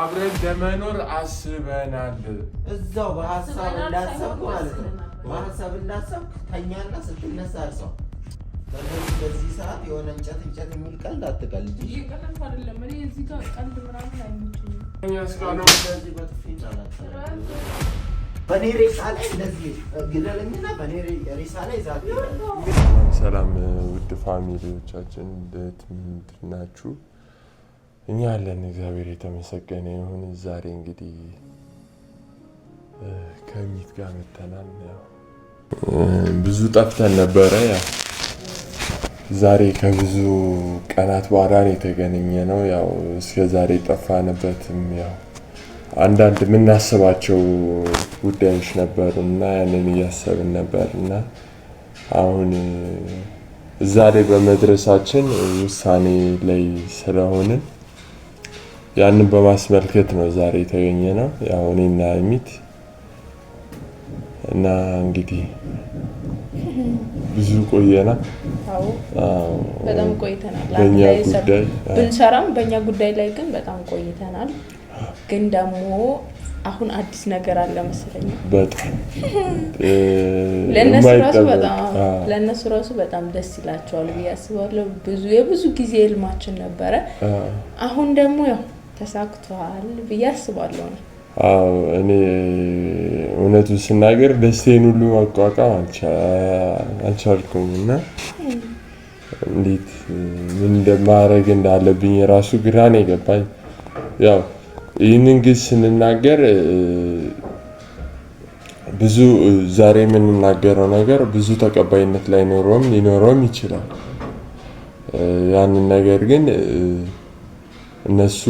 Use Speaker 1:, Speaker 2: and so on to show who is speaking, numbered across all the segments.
Speaker 1: አብረን ለመኖር አስበናል።
Speaker 2: እዛው በሐሳብ እንዳሰብኩ ማለት ነው። በሐሳብ እንዳሰብኩ ተኛና ስትነሳ አርሰው በዚህ ሰዓት የሆነ እንጨት የሚል ቀልድ አትቀልድ።
Speaker 3: ይሄ ቀልድ አይደለም። እኔ እዚህ ጋር ቀልድ ምናምን አይመችኝም።
Speaker 1: እኛስካለው
Speaker 2: እንደዚህ በጥፊ ይቻላል። በኔ ሬሳ ላይ እንደዚህ ግለለኝና በኔ ሬሳ ላይ ዛት።
Speaker 1: ሰላም ውድ ፋሚሊዎቻችን እንዴት ናችሁ? እኛ አለን እግዚአብሔር የተመሰገነ ይሁን። ዛሬ እንግዲህ ከሚት ጋር መተናል። ያው ብዙ ጠፍተን ነበረ። ያው ዛሬ ከብዙ ቀናት በኋላ የተገናኘ ነው። ያው እስከ ዛሬ ጠፋንበትም ያው አንዳንድ የምናስባቸው ጉዳዮች ነበሩና ያንን እያሰብን ነበርና አሁን እዛ ላይ በመድረሳችን ውሳኔ ላይ ስለሆንን ያንን በማስመልከት ነው ዛሬ የተገኘ ነው። ያው እኔና ሚት እና እንግዲህ ብዙ ቆየና
Speaker 3: በጣም ቆይተናል። በእኛ ጉዳይ ብንሰራም በእኛ ጉዳይ ላይ ግን በጣም ቆይተናል። ግን ደግሞ አሁን አዲስ ነገር አለ መሰለኝ።
Speaker 1: በጣም
Speaker 3: ለነሱ ራሱ በጣም ደስ ይላቸዋል ብዬ አስባለሁ። የብዙ ጊዜ ህልማችን ነበረ። አሁን ደግሞ ያው ተሳክቷል ብዬ አስባለሁ።
Speaker 1: እኔ እውነቱን ስናገር ደስታዬን ሁሉ ማቋቋም አልቻልኩም እና እንዴት ምን እንደማደርግ እንዳለብኝ የራሱ ግራ ነው የገባኝ። ያው ይህንን ግን ስንናገር ብዙ ዛሬ የምንናገረው ነገር ብዙ ተቀባይነት ሊኖረውም ይችላል። ያንን ነገር ግን እነሱ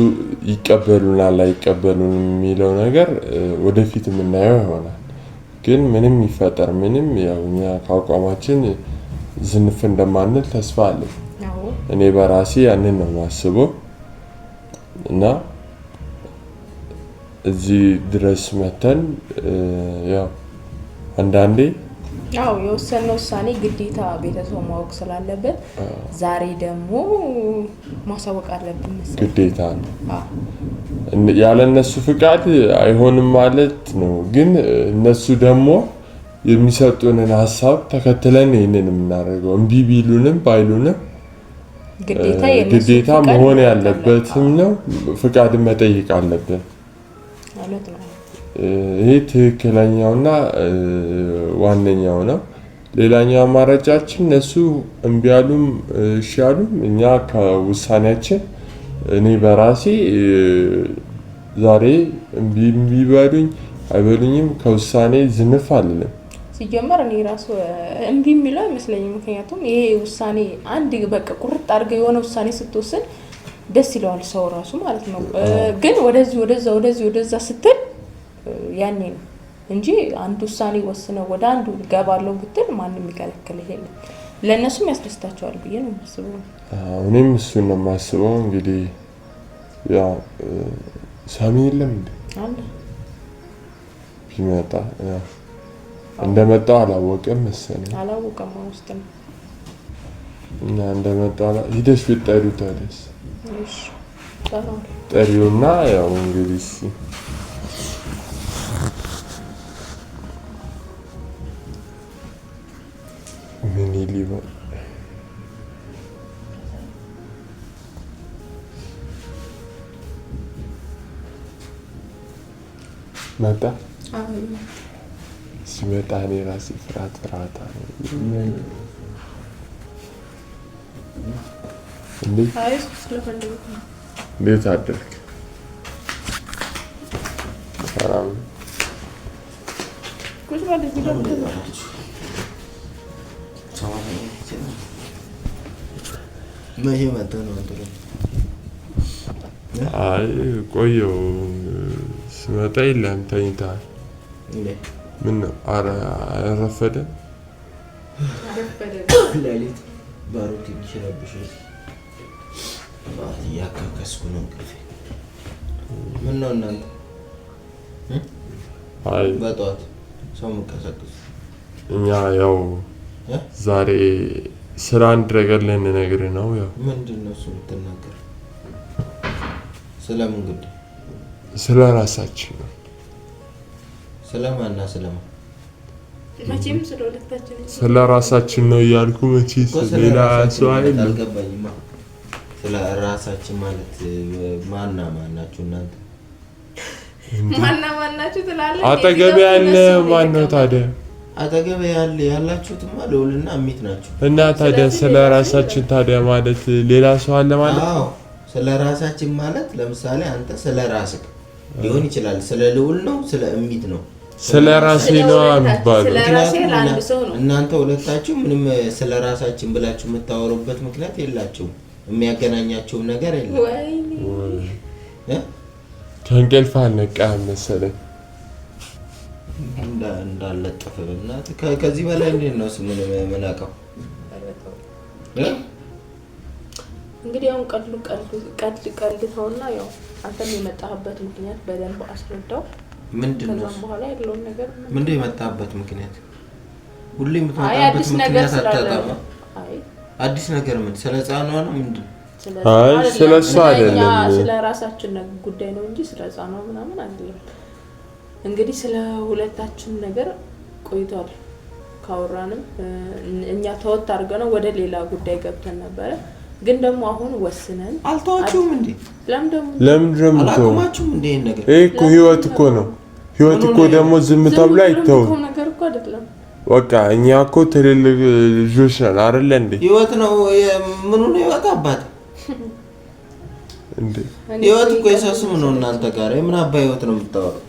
Speaker 1: ይቀበሉናል አይቀበሉንም የሚለው ነገር ወደፊት የምናየው ይሆናል። ግን ምንም ይፈጠር ምንም ያው እኛ ከአቋማችን ዝንፍ እንደማንል ተስፋ አለኝ። እኔ በራሴ ያንን ነው የማስበው እና እዚህ ድረስ መተን ያው አንዳንዴ
Speaker 3: የወሰነው ውሳኔ ግዴታ ቤተሰብ ማወቅ ስላለበት ዛሬ ደግሞ ማሳወቅ አለብን መሰለኝ።
Speaker 1: ግዴታ ነው። ያለ እነሱ ፍቃድ አይሆንም ማለት ነው። ግን እነሱ ደግሞ የሚሰጡንን ሀሳብ ተከትለን ይሄንን የምናደርገው እምቢ ቢሉንም ባይሉንም ግዴታ መሆን ያለበትም ነው። ፍቃድን መጠየቅ አለብን
Speaker 3: ማለት ነው።
Speaker 1: ይሄ ትክክለኛውና ዋነኛው ነው። ሌላኛው አማራጫችን እነሱ እምቢ ያሉም እሺ ያሉም እኛ ከውሳኔያችን እኔ በራሴ ዛሬ እምቢ በሉኝ አይበሉኝም ከውሳኔ ዝንፍ አልልም።
Speaker 3: ሲጀመር እኔ ራሱ እምቢ የሚለው አይመስለኝም። ምክንያቱም ይሄ ውሳኔ አንድ በቃ ቁርጥ አድርገው የሆነ ውሳኔ ስትወስን ደስ ይለዋል ሰው ራሱ ማለት ነው። ግን ወደዛ ስትል ያኔ ነው እንጂ አንድ ውሳኔ ወስነው ወደ አንዱ ገባለው ብትል ማንንም ይከለክልህ የለም። ለነሱም ያስደስታቸዋል ብዬ ነው የማስበው።
Speaker 1: እኔም እሱን ነው የማስበው። እንግዲህ ያው ሳሚ የለም እንዴ
Speaker 3: አለ
Speaker 1: ቢመጣ እንደመጣው አላወቀም መሰለኝ።
Speaker 3: አላወቀም ውስጥ ነው
Speaker 1: እና እንደመጣው ሂደሽ ብትጠሪው ታዲያስ?
Speaker 3: እሺ
Speaker 1: ጠሪውና ያው እንግዲህ ምን ይሊባ መጣ። ሲመጣ እኔ ራሴ ፍርሃት እንዴት አደርክ? ሰላም
Speaker 2: መቼ መጥተህ ነው?
Speaker 1: አይ ቆየሁ። ስመጣ የለም ተኝተሃል። ምን ነው አረፈደም?
Speaker 2: ሌሊት ባሩት ይችላልብሽ እያካከስኩ ነው እንቅልፌ። ምን ነው እናንተ
Speaker 1: አይ
Speaker 2: በጠዋት ሰው የምትቀሰቅሱ?
Speaker 1: እኛ ያው ዛሬ ስራ አንድረገር ልንነግርህ ነው። ያው
Speaker 2: ምንድን ነው እሱ የምትናገር? ስለምን ጉዳይ?
Speaker 1: ስለ ራሳችን ነው።
Speaker 2: ስለማና ስለማ
Speaker 3: መቼም ስለ ሁለታችን
Speaker 1: ስለ ራሳችን ነው እያልኩ መቼስ ሌላ ሰው አይደለም።
Speaker 2: አልገባኝማ። ስለ ራሳችን ማለት ማናችሁ እናንተ?
Speaker 3: ማናችሁ ትላለህ?
Speaker 1: አጠገብ ያለ ማን ነው ታዲያ?
Speaker 2: አጠገብ ያላችሁትማ ልውልና እሚት ናችሁ።
Speaker 1: እና ታዲያ ስለ ራሳችን ታዲያ ማለት ሌላ ሰው አለ ማለት?
Speaker 2: አዎ ስለ ራሳችን ማለት ለምሳሌ አንተ ስለ ራስህ ሊሆን ይችላል። ስለ ልውል ነው፣ ስለ እሚት ነው።
Speaker 1: ስለ ራሴ ነው የሚባለው።
Speaker 3: ስለ ራሴ ለአንድ ሰው ነው።
Speaker 2: እናንተ ሁለታችሁ ምንም ስለ ራሳችን ብላችሁ የምታወሩበት ምክንያት የላችሁም። የሚያገናኛችሁ ነገር የለም።
Speaker 3: ወይኔ
Speaker 1: ከእንቅልፍ አልነቃህም መሰለኝ።
Speaker 2: እንዳለጠፈ እናት ከዚህ በላይ እንዴት ነው ምን መናቀው?
Speaker 3: እንግዲህ አሁን ቀልድ ተውና ያው አንተም የመጣህበት ምክንያት በደንብ አስረዳው።
Speaker 2: ምንድነው?
Speaker 3: ከዛም በኋላ ያለውን ነገር
Speaker 2: ምንድነው የመጣህበት ምክንያት? ሁሌ የምትመጣበት ምክንያት አታጣማ። አዲስ ነገር ምን? ስለ ህፃኗ ነው ምንድነው?
Speaker 1: አይ ስለ እሷ አይደለም።
Speaker 3: ስለ ራሳችን ጉዳይ ነው እንጂ ስለ ህፃኗ ምናምን አይደለም። እንግዲህ ስለ ሁለታችን ነገር ቆይቷል ካወራንም እኛ ተወት አድርገነው ወደ ሌላ ጉዳይ ገብተን ነበረ። ግን ደግሞ አሁን ወስነን
Speaker 2: አልተዋችሁም እንዴ?
Speaker 1: ለምን
Speaker 2: አላቆማችሁም እንዴ? ነገር
Speaker 1: እኮ ህይወት እኮ ነው። ህይወት እኮ ደግሞ ዝም ተብሎ አይተውም
Speaker 3: ነገር እኮ አይደለም።
Speaker 1: በቃ እኛ እኮ ትልልቅ ልጆች ነን አይደል እንዴ?
Speaker 2: ህይወት ነው። ምኑ ነው ህይወት? አባት
Speaker 1: እንዴ
Speaker 2: ህይወት እኮ የሰስም ነው። እናንተ ጋር የምን አባ ህይወት ነው የምታወራው?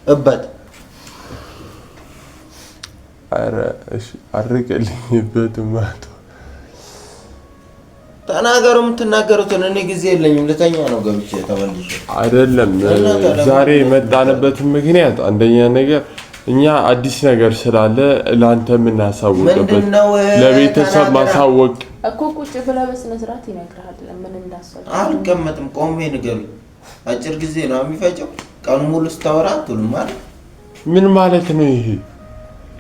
Speaker 2: እበት አረ
Speaker 1: እሺ አርቀልኝበት ማለት
Speaker 2: ተናገሩ። የምትናገሩትን እኔ ጊዜ የለኝም። ልተኛ ነው ገብቼ ተመልሼ
Speaker 1: አይደለም። ዛሬ የመጣንበት ምክንያት አንደኛ ነገር እኛ አዲስ ነገር ስላለ ላንተ የምናሳውቅበት ለቤተሰብ ማሳወቅ
Speaker 3: እኮ ቁጭ ብለህ በስነ ስርዓት ይነግርሃል። ምን እንዳሰበ
Speaker 2: አልቀመጥም። ቆሜ ንገሩኝ። አጭር ጊዜ ነው የሚፈጀው። ቀኑ ሙሉ ስታወራ አትውልም ማለት
Speaker 1: ምን ማለት ነው ይሄ?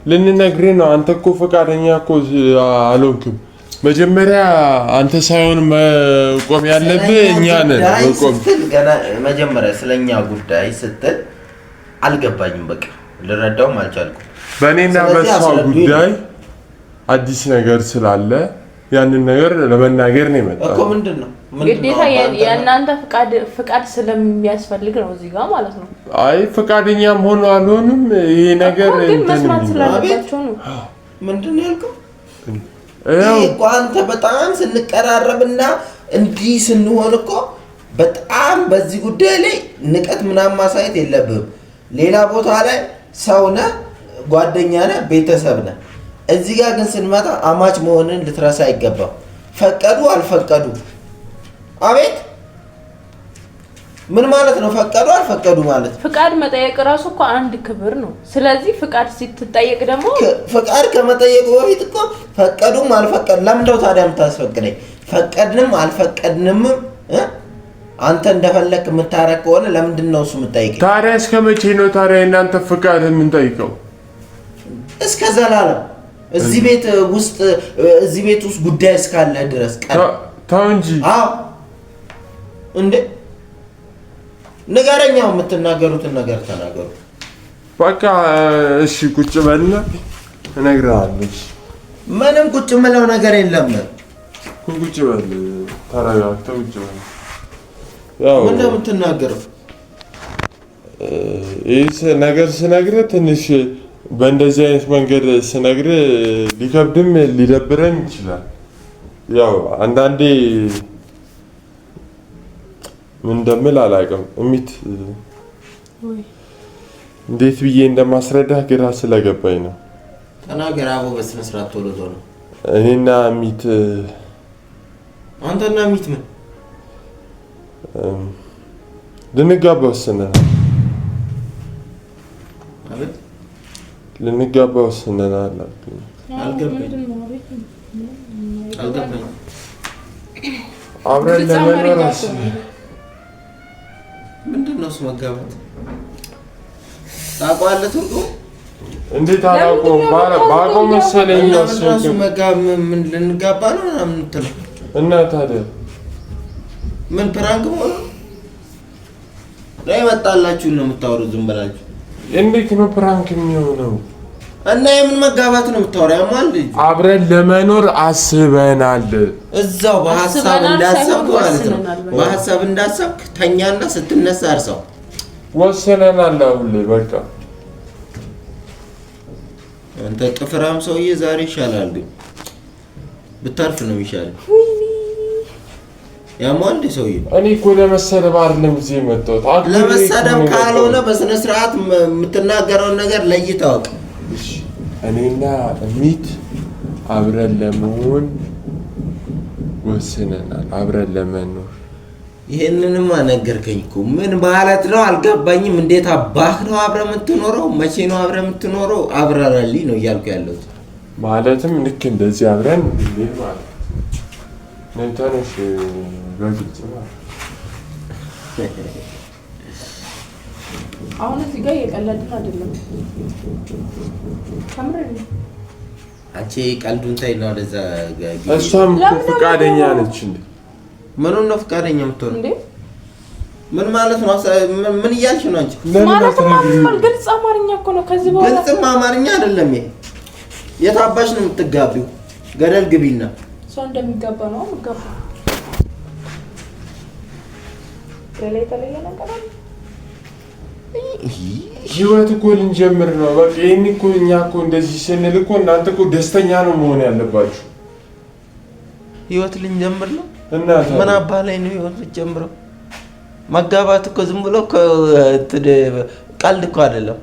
Speaker 1: ልንነግርህ ነው። አንተ እኮ ፈቃደኛ እኮ አልሆንክም። መጀመሪያ አንተ ሳይሆን መቆም ያለብህ እኛ ነን። መቆም
Speaker 2: ገና መጀመሪያ ስለኛ ጉዳይ ስትል አልገባኝም። በቃ ልረዳውም አልቻልኩም።
Speaker 1: በእኔና በሷ ጉዳይ አዲስ ነገር ስላለ ያንን ነገር ለመናገር ነው የመጣው
Speaker 2: እኮ። ምንድነው
Speaker 3: ግዴታ የእናንተ ፍቃድ ስለሚያስፈልግ ነው እዚህ ጋር ማለት ነው።
Speaker 1: አይ ፍቃደኛም ሆኖ አልሆንም ይሄ ነገር
Speaker 3: እንትን መስማት ስላለባቸው ነው።
Speaker 2: ምንድነው ያልከው? እኮ አንተ በጣም ስንቀራረብና እንዲህ ስንሆን እኮ በጣም በዚህ ጉዳይ ላይ ንቀት ምናምን ማሳየት የለብህም። ሌላ ቦታ ላይ ሰው ነህ፣ ጓደኛ ነህ፣ ቤተሰብ ነህ። እዚህ ጋር ግን ስንመጣ አማች መሆንን ልትረሳ አይገባም። ፈቀዱ አልፈቀዱ አቤት ምን ማለት ነው? ፈቀዱ አልፈቀዱ ማለት
Speaker 3: ፍቃድ መጠየቅ ራሱ እኮ አንድ ክብር ነው። ስለዚህ ፍቃድ ስትጠየቅ ደግሞ
Speaker 2: ፍቃድ ከመጠየቅ በፊት እኮ ፈቀዱም አልፈቀዱ ለምንድነው ታዲያ የምታስፈቅደኝ? ፈቀድንም አልፈቀድንም አንተ እንደፈለክ የምታረቅ ከሆነ ለምንድን ነው እሱ የምጠይቀኝ?
Speaker 1: ታዲያ እስከ መቼ ነው ታዲያ እናንተ ፍቃድ የምንጠይቀው?
Speaker 2: እስከ ዘላለም እዚህ ቤት ውስጥ ጉዳይ እስካለ ድረስ
Speaker 1: ተው እንጂ።
Speaker 2: አዎ እንዴ ንገረኛው። የምትናገሩትን ነገር ተናገሩ።
Speaker 1: በቃ እሺ ቁጭ በልና እነግርሃለሁ።
Speaker 2: ምንም ቁጭ የምለው ነገር የለም።
Speaker 1: ቁጭ በል ተረጋግተህ ቁጭ በል።
Speaker 2: ምን እንደምትናገረው
Speaker 1: ይህ ነገር ስነግርህ ትንሽ በእንደዚህ አይነት መንገድ ስነግርህ ሊከብድም ሊደብረን ይችላል። ያው አንዳንዴ ምን እንደምል አላውቅም። እሚት እንዴት ብዬ እንደማስረዳህ ግራ ስለገባኝ ነው።
Speaker 2: ተናገር አቦ በስነ ስርዓት ቶሎ ቶሎ።
Speaker 1: እኔና እሚት
Speaker 2: አንተና እሚት ምን
Speaker 1: ልንጋባ ወስነናል።
Speaker 2: አቤት
Speaker 1: ልንጋባ ወስነናል።
Speaker 2: አልገባኝም።
Speaker 1: አብረን ለመኖር ወስነናል።
Speaker 2: ምንድን ነው እሱ መጋባት? ታውቀዋለህ ትርጉም?
Speaker 1: እንዴት አላውቀውም። ባውቀው መሰለኝ ነው
Speaker 2: እሱ መጋባት። ምን ልንጋባ ነው ምናምን የምትለው?
Speaker 1: እና ታዲያ
Speaker 2: ምን ፕራንክ ሆነ? ላይ መጣላችሁ ነው የምታወሩት ዝም ብላችሁ።
Speaker 1: እንዴት ነው ፕራንክ የሚሆነው?
Speaker 2: እና የምን መጋባት ነው የምታወራው? ያማል ልጅ
Speaker 1: አብረን ለመኖር አስበናል።
Speaker 2: እዛው በሐሳብ እንዳሰብክ ማለት ነው። በሐሳብ እንዳሰብክ ተኛና ስትነሳ አርሰው
Speaker 1: ወሰነናል። አሁን በቃ
Speaker 2: አንተ ጥፍራም ሰውዬ ዛሬ ይሻላል፣ ግን ብታርፍ ነው የሚሻለው። ያማል ልጅ ሰውዬ እኔ
Speaker 1: እኮ ለመሰደብ አይደለም እዚህ የመጣሁት።
Speaker 2: ለመሰደብ ካልሆነ በስነ ስርዓት የምትናገረውን ነገር ለይተህ አውቅ።
Speaker 1: እኔና እሚት አብረን ለመሆን ወስነናል። አብረን ለመኖር
Speaker 2: ይሄንንማ ነገርከኝ እኮ። ምን ማለት ነው አልገባኝም። እንዴት አባህ ነው አብረን የምትኖረው? መቼ ነው አብረን የምትኖረው? አብራራልኝ ነው እያልኩ ያለሁት።
Speaker 1: ማለትም ልክ እንደዚህ አብረን እንዴት ማለት ነው ተነሽ በግልጽ ማለት
Speaker 3: አሁን እዚህ ጋር እየቀለድን አይደለም። ከምረን
Speaker 2: አንቺ ቀልዱን ተይና ወደዛ ጋጊ።
Speaker 1: እሷም ፈቃደኛ ነች እንዴ?
Speaker 2: ምኑን ነው ፈቃደኛ የምትሆነው እንዴ? ምን ማለት ነው? ምን እያልሽ ነው አንቺ?
Speaker 3: ማለት ግልጽ አማርኛ እኮ ነው። ከዚህ በኋላ
Speaker 2: ግልጽ አማርኛ አይደለም ይሄ። የታባሽ ነው የምትጋቢው? ገደል ግቢና
Speaker 3: ሰው እንደሚጋባ ነው የምትጋባ። ሌላ የተለየ ነገር አለ?
Speaker 1: ህይወት እኮ ልንጀምር ነው። በቃ ይሄን እኮ እኛ እኮ እንደዚህ ስንል እኮ እናንተ እኮ ደስተኛ ነው መሆን ያለባችሁ።
Speaker 2: ህይወት ልንጀምር ነው
Speaker 1: እና
Speaker 2: ምን አባ ላይ ነው ህይወት ልንጀምረው? መጋባት እኮ ዝም ብሎ ቀልድ እኮ አይደለም።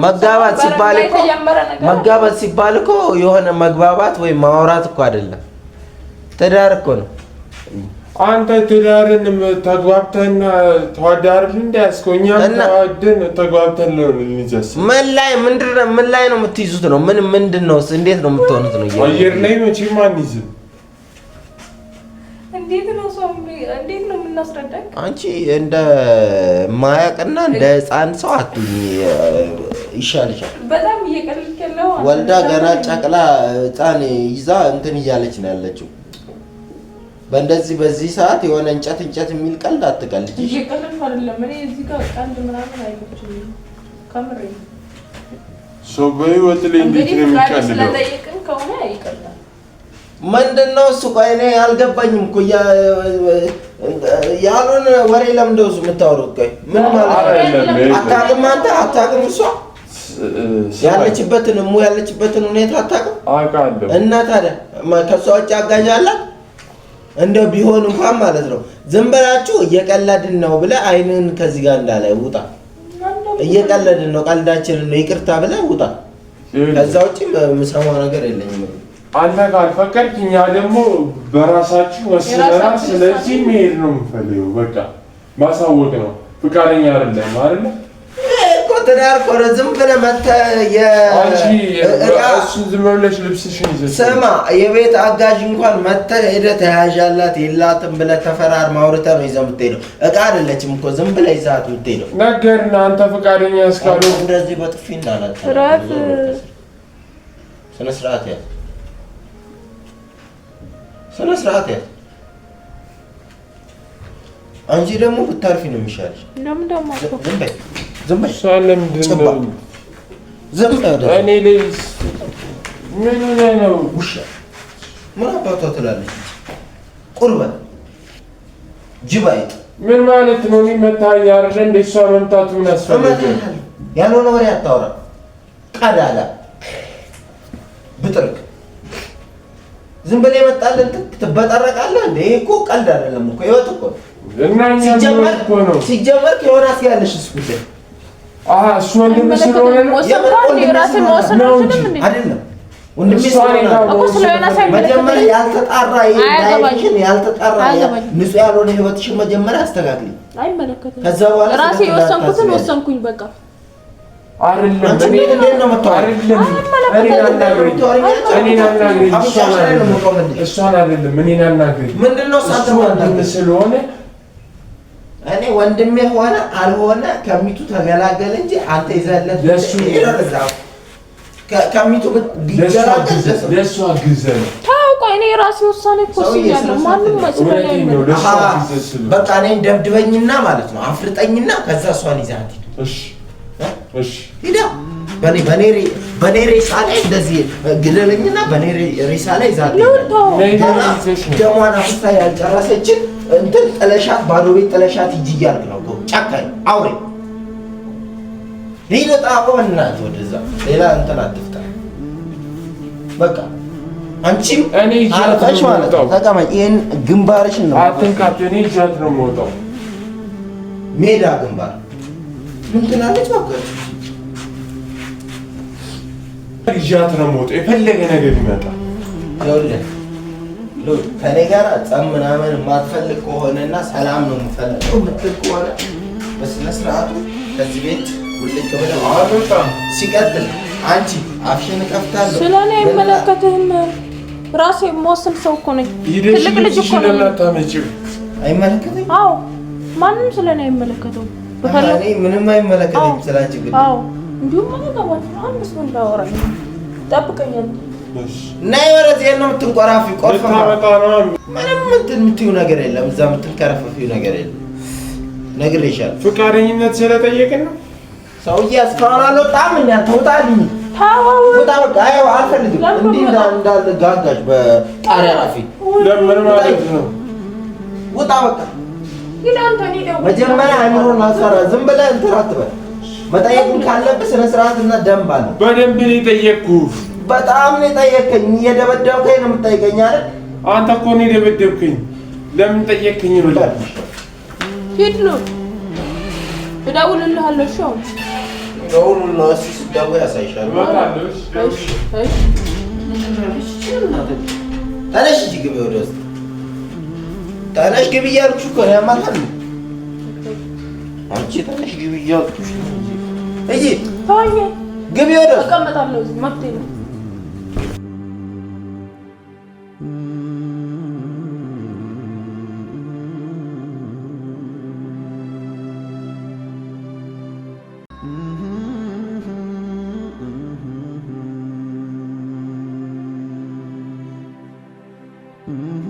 Speaker 2: መጋባት ሲባል እኮ የሆነ መግባባት ወይ ማውራት እኮ አይደለም። ትዳር እኮ ነው።
Speaker 1: አንተ ትዳርን ተግባብተና ተዋዳርን እንዳያስከው እኛ ተዋደን ተግባብተን ነው እንይዘስ።
Speaker 2: ምን ላይ ነው የምትይዙት ነው? ምንድነው? እንዴት ነው የምትሆኑት ነው?
Speaker 1: አየር ላይ መቼም አንይዝም።
Speaker 3: እንዴት ነው የምናስረዳኝ?
Speaker 2: አንቺ እንደ ማያቅና እንደ ህፃን ሰው አትሁኚ ይሻልሻል።
Speaker 3: በጣም እየቀለድክ ያለው
Speaker 2: ወልዳ ገና ጨቅላ ህፃን ይዛ እንትን እያለች ነው ያለችው። በዚህ ሰዓት የሆነ እንጨት የሚል ቀልድ አትቀልጂ።
Speaker 3: እየቀለድኩ አይደለም እኔ እዚህ ጋር ቀልድ ምናምን አይቆችልኝ። ከምሬ
Speaker 1: ሰው በህይወት ላይ እንዴት ነው የሚቀልደው?
Speaker 3: ስለጠየቅን ከሆነ ይቀልዳል።
Speaker 2: ምንድነው እሱ? ቆይ እኔ አልገባኝም እኮ ያሉን ወሬ ለምንድነው እሱ የምታወሩት? ቆይ ምን ማለት ነው? አታውቅም አንተ? አታውቅም እሷ ያለችበትን ሁኔታ አታውቅም?
Speaker 1: አውቃለሁ።
Speaker 2: እና ታዲያ ከሷ ውጭ አጋዥ አላት? እንደው ቢሆን እንኳን ማለት ነው ዝም ብላችሁ እየቀለድን ነው ብለህ አይንን ከዚህ ጋር እንዳላይ ውጣ። እየቀለድን ነው፣ ቀልዳችንን ነው፣ ይቅርታ ብለህ ውጣ። ከዛ ውጭ የምሰማው ነገር የለኝም።
Speaker 1: አንተ ካልፈቀድክ እኛ ደግሞ በራሳችን ወስነናል። ስለዚህ መሄድ ነው የምፈልገው። በቃ ማሳወቅ ነው። ፍቃደኛ አይደለም አይደል?
Speaker 2: ትዳር እኮ ነው። ዝም ብለህ መተህ
Speaker 1: እሱን ዝም ብለሽ ልብስሽን ይዘሽ
Speaker 2: ስማ፣ የቤት አጋዥ እንኳን መተህ ሄደህ ተያዣላት የላትም ብለህ ተፈራርመህ አውርተህ ነው ይዘህ የምትሄደው። እቃ አይደለችም እኮ ዝም ብለህ ይዘሃት የምትሄደው
Speaker 1: ነገርና አንተ ፈቃደኛ እስካልሆንክ
Speaker 2: እንደዚህ በጥፊ እንዳላት ስነ ስርዓት ያዝ። ስነ ስርዓት ያዝ። አንቺ ደግሞ ብታርፊ ነው የሚሻልሽ።
Speaker 3: ለምን ደግሞ
Speaker 2: ዝም በይ እኔ ልጅ ምን ነው ውሻ ምን አባቷ ትላለች? ቁርበት ጅብ አይጥ
Speaker 1: ምን ማለት ነው? መታኛ አይደል እንደ እሷ መምታቱ ምን አስፈልገ?
Speaker 2: ያልሆነ ወሬ አታወራ። ቀዳዳ ብጥርቅ ዝም ብለህ የመጣልን ትበጠረቃለህ እንዴ? ይሄ እኮ ቀልድ አይደለም እኮ ህይወት እኮ ሲጀመር ከዮናስ ያለሽ እስኩት
Speaker 1: እሱ ወንድም ስለሆነ ነው
Speaker 3: የራስን መወሰን
Speaker 2: አይደለም። ወንድም መጀመሪያ ያልተጣራ ንጹህ ያልሆነ ህይወትሽን መጀመሪያ አስተካክሊ።
Speaker 3: አይመለከትም። ከዛ በኋላ ራሴ የወሰንኩትን ወሰንኩኝ በቃ።
Speaker 1: አይደለም ስለሆነ
Speaker 2: እኔ ወንድሜ ሆነ አልሆነ ከሚቱ ተገላገለ እንጂ አንተ ይዘለት ከሚቱ ቢገላገል
Speaker 3: ታውቃ እኔ ራሴ ውሳኔ እኮ ወስኛለሁ። ማንም መስሎኝ አይደለም።
Speaker 2: በቃ እኔን ደብድበኝና ማለት ነው አፍርጠኝና ከዛ እሷን ይዛት ሂድ።
Speaker 1: እሺ እሺ
Speaker 2: ሂዳ በኔ ሬሳ ላይ እንደዚህ ግደለኝና በኔ ሬሳ ላይ ይዛት ሂድ። ደሟን አፍሳ ያልጨረሰችን እንትን ጥለሻት ባዶ ቤት ጥለሻት ሂጂ እያልክ ነው እኮ ጨካኝ አውሬ። ሊወጣ ቆመናት ወደዛ ሌላ እንትን አትፍታ። በቃ አንቺም
Speaker 1: እኔ
Speaker 2: አርፈሽ ማለት ነው ተቀመጭ። ይሄን ግንባርሽን ነው
Speaker 1: አትንካት። እኔ ይዣት ነው የምወጣው።
Speaker 2: ሜዳ ግንባር ምን ትላለች? ባከች
Speaker 1: ይዣት ነው የምወጣው። የፈለገ ነገር ይመጣ
Speaker 2: ይኸውልህ ከኔ ጋር ጸም ምናምን የማትፈልግ ከሆነና ሰላም ነው የምፈልገው የምትል ከሆነ በስነ ስርዓቱ ከዚህ ቤት ሁሌ ከበለ ሲቀጥል አንቺ አፍሽን ከፍታለሁ።
Speaker 3: ስለኔ አይመለከትህም። ራሴ የምወስን ሰው እኮ ነኝ። ትልቅ ልጅ እኮ ነኝ።
Speaker 2: አይመለከተኝም?
Speaker 3: አዎ ማንም ስለኔ አይመለከተውም።
Speaker 2: እኔ ምንም አይመለከተኝም ስላንቺ ግን።
Speaker 3: አዎ እንዲሁም ማለት ነው አንድ ሰው እንዳወራኝ ጠብቀኝ።
Speaker 2: ነይ ወደዚህ ነው የምትንቆራፊው። ቆርፋ ምንም የምትይው ነገር የለም። እዛ የምትንከረፈፊው ነገር የለም። ነግሬሻለሁ።
Speaker 1: ፍቃደኝነት ስለጠየቅን ነው።
Speaker 2: ሰውዬ እስካሁን አልወጣም። እንዴ ተውጣልኝ። ውጣ በቃ። አይ አልፈልግም። እንዲህ እንዳለ ጋጋሽ በጣሪያ ራፊ
Speaker 1: ለምን ማለት ነው?
Speaker 2: ውጣ በቃ።
Speaker 3: ይላንተኒ ደው
Speaker 2: መጀመሪያ አይምሮን አሰራ። ዝም ብለህ እንትን አትበል። መጠየቅም ካለብህ ስነ ስርዓትና ደንብ አለ።
Speaker 1: በደንብ ነው የጠየቅኩህ።
Speaker 2: በጣም ነው የጠየቀኝ። እየደበደብከኝ ነው የምትጠይቀኝ አይደል?
Speaker 1: አንተ እኮ ነው የደበደብከኝ። ለምን ጠየቅከኝ? ይላል
Speaker 3: ሂድ ነው እደውልልሃለሁ። እሺ አሁን
Speaker 2: ደውሉልህ። እሱ ሲደውል ያሳይሻል። ተነሽ እንጂ ግቢ ወደ ውስጥ ተነሽ ግቢ እያልኩሽ እኮ ነው። ያማታል አንቺ ተነሽ ግቢ እያልኩሽ እንጂ
Speaker 3: ተወኝ።
Speaker 2: ግቢ ወደ ውስጥ
Speaker 3: እቀመጣለሁ። እዚህ መብቴ ነው።
Speaker 4: Mm-hmm.